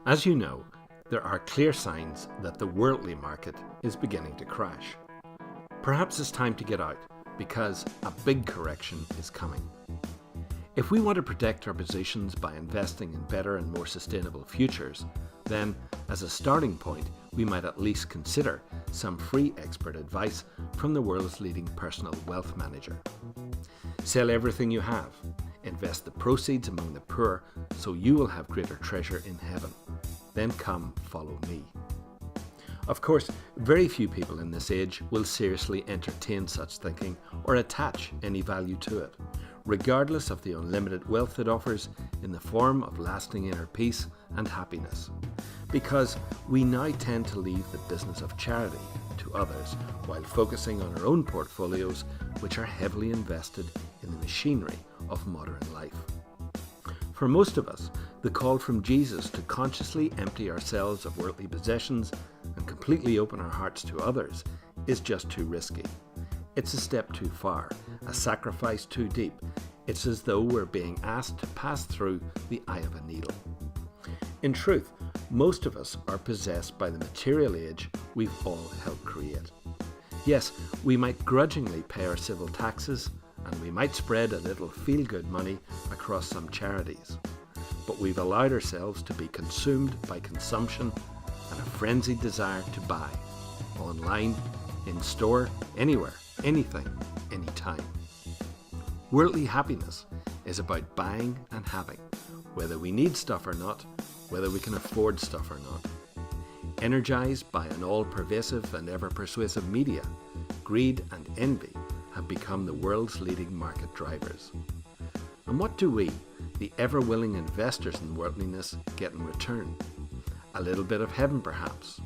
As you know, there are clear signs that the worldly market is beginning to crash. Perhaps it's time to get out because a big correction is coming. If we want to protect our positions by investing in better and more sustainable futures, then as a starting point, we might at least consider some free expert advice from the world's leading personal wealth manager. Sell everything you have. Invest the proceeds among the poor so you will have greater treasure in heaven. Then come follow me. Of course, very few people in this age will seriously entertain such thinking or attach any value to it, regardless of the unlimited wealth it offers in the form of lasting inner peace and happiness. Because we now tend to leave the business of charity to others while focusing on our own portfolios, which are heavily invested in the machinery of modern life. For most of us, the call from Jesus to consciously empty ourselves of worldly possessions and completely open our hearts to others is just too risky. It's a step too far, a sacrifice too deep. It's as though we're being asked to pass through the eye of a needle. In truth, most of us are possessed by the material age we've all helped create. Yes, we might grudgingly pay our civil taxes, and we might spread a little feel-good money across some charities. But we've allowed ourselves to be consumed by consumption and a frenzied desire to buy, online, in store, anywhere, anything, anytime. Worldly happiness is about buying and having, whether we need stuff or not, whether we can afford stuff or not. Energized by an all-pervasive and ever-persuasive media, greed and envy have become the world's leading market drivers. And what do we, the ever-willing investors in worldliness, get in return? A little bit of heaven perhaps?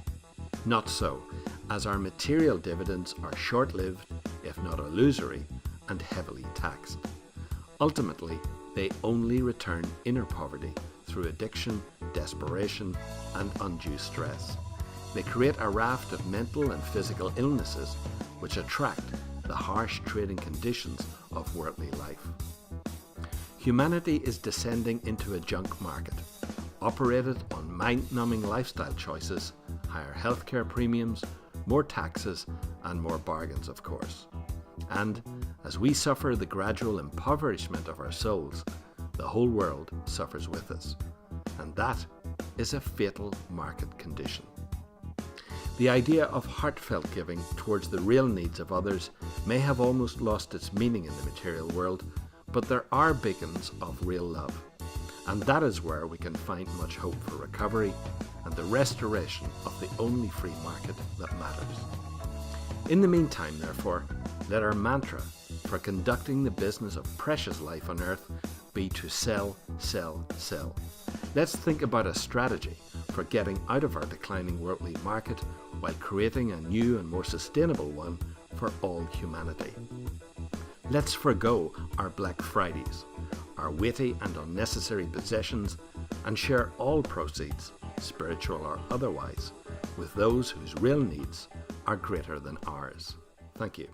Not so, as our material dividends are short-lived, if not illusory, and heavily taxed. Ultimately, they only return inner poverty through addiction, desperation, and undue stress. They create a raft of mental and physical illnesses which attract the harsh trading conditions of worldly life. Humanity is descending into a junk market, operated on mind-numbing lifestyle choices, higher healthcare premiums, more taxes, and more bargains, of course. And as we suffer the gradual impoverishment of our souls, the whole world suffers with us. And that is a fatal market condition. The idea of heartfelt giving towards the real needs of others may have almost lost its meaning in the material world, but there are beacons of real love. And that is where we can find much hope for recovery and the restoration of the only free market that matters. In the meantime, therefore, let our mantra for conducting the business of precious life on earth be to sell, sell, sell. Let's think about a strategy for getting out of our declining worldly market while creating a new and more sustainable one for all humanity. Let's forgo our Black Fridays, our weighty and unnecessary possessions, and share all proceeds, spiritual or otherwise, with those whose real needs are greater than ours. Thank you.